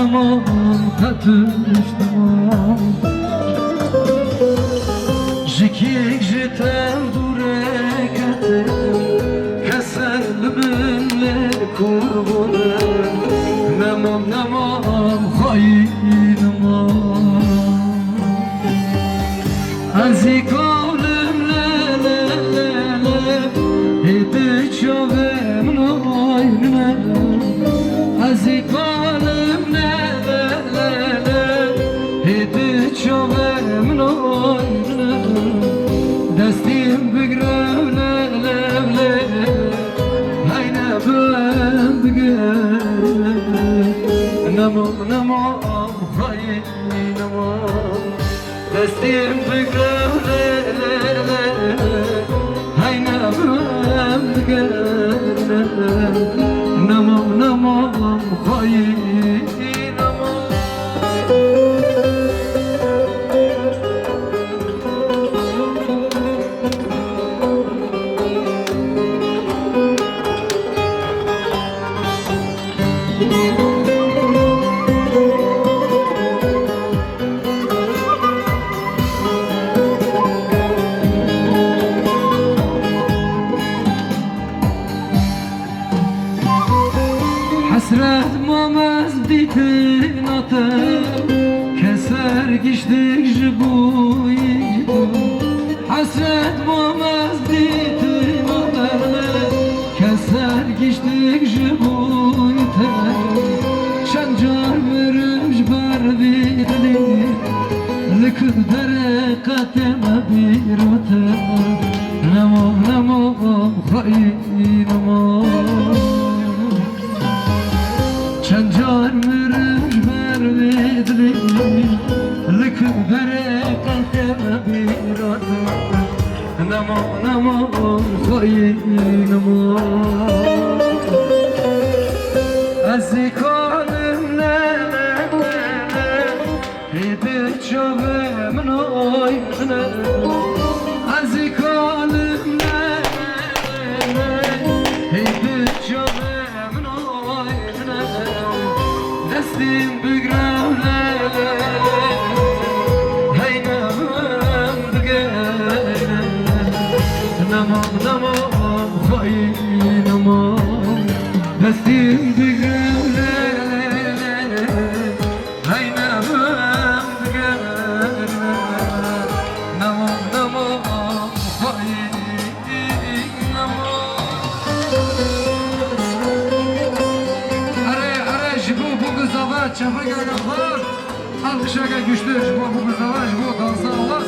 نمام قدش نمام جکیک جتم دوره کتم کسر لبنle kurbanı نمام نمام خواهی نمام ازی کالم هیده چاوم ناینه ازی کالم هیده چاوم ناینه دستیم بگرم hayne ben bugün نمام نمام خواهی نمام دستیم بگرم hayne ben bugün نمام نمام خواهی Hasret mamaz bitin atem keser geçtik jibuyidu Hasret mamaz bitin atem keser geçtik jibuyidu Şancar vermiş barbidli likdere kateme bir atem Namam namam hayinamam Çancar mürüş mervidli Likbere kalkeme bir adım Namam namam hayinamam Azikalim ne Hidi çavim noyne Azikalim ne Hidi çavim noyne Destim bügrem Heynam bügrem Namam namam hayinamam Destim bügrem Heynam bügrem Namam namam hayinamam Çapa gönüller alkışa güçlü bu kızlar bu dansa olmaz.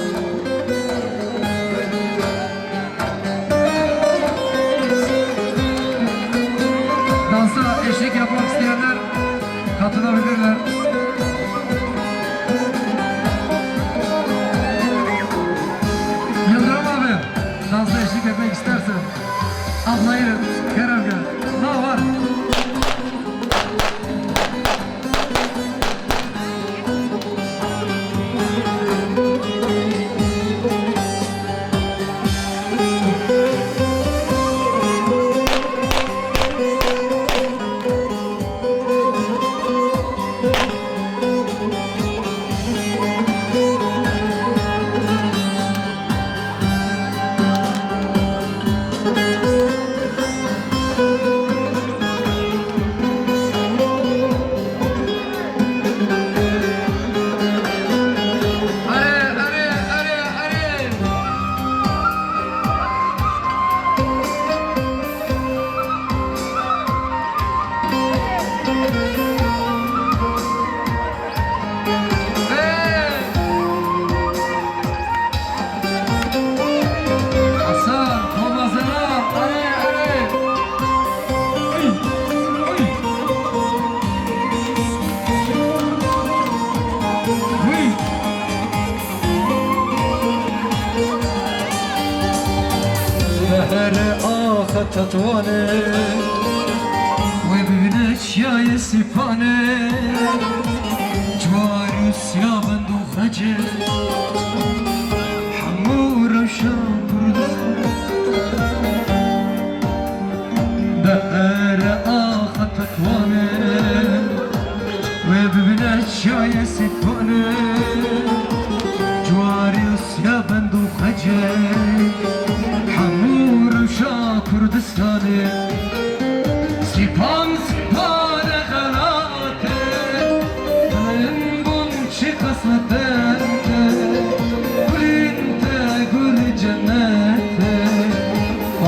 Dansa eşlik yapmak isteyenler katılabilirler. Yıldırım abi dansa eşlik etmek istersen ablayı Kerem gel. Ne var? تطوانه وببنك يا يسفانه جوارس يا بندو خجل حمور وشامبرده دهر آخ تطوانه وببنك شایست کنه جواریوس یا بندو خجه حمور شا کردستانه سیپان سیپان غلاته دلن بون چی قسمته گلین تا گل جنته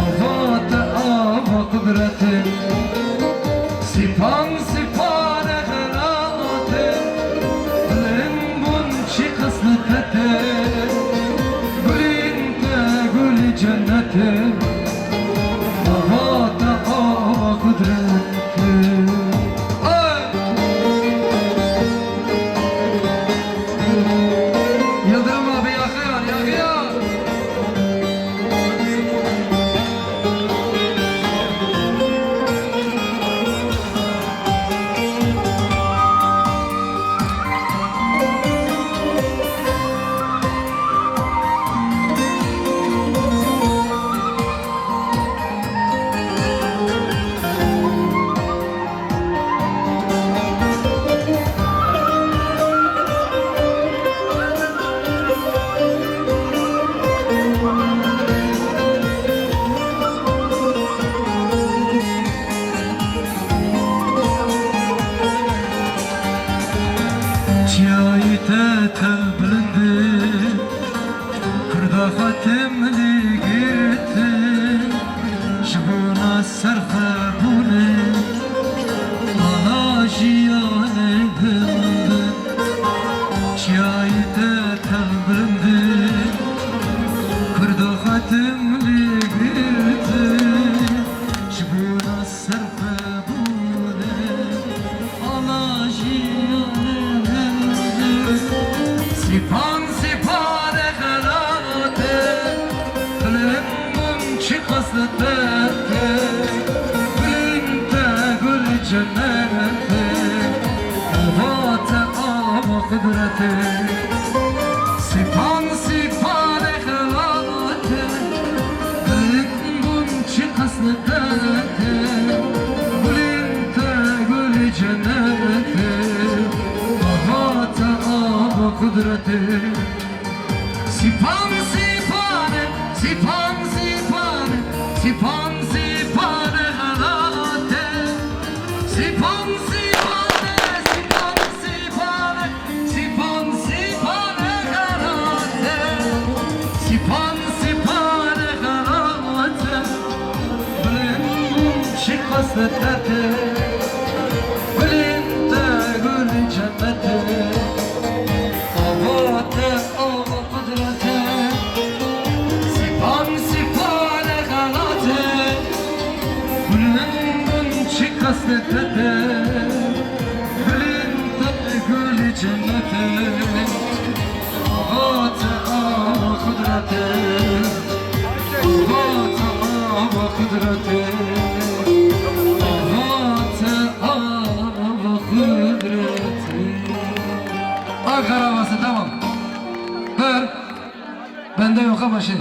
آوات آوا قدرته سیپان سیپان غلاته دلن بون چی قسمته گلین تا گل جنته آوات آوا قدرته Yıldırım abi yakıyor, yakıyor. Çayıta teblendi Kırda hatimli gitti Şibuna serfe bune Ana jiyane gıldı Çayıta teblendi Kırda hatimli gitti Şibuna serfe bune Ana jiyane Sipan sipan غلاته دلم بون چی قصده گلین تا گل جنته آوات آوا قدرته Sipan sipan غلاته دلم بون چی قصده گلین تا گل جنته آوات آوا قدرته Sipan sipane, sipan sipane, sipan sipane galate. Sipan sipane, sipan sipane, sipan sipane galate. Sipan sipane galate. Bilin şikasete, bilin de gül cennete. Avate ava kudrete Sipan sipane galate Gülün bun çikasete Gülün tabi gül cennete Avate ava kudrete Avate ava kudrete Avate ava kudrete Ankara havası tamam. Ver. Bende yok ama şey.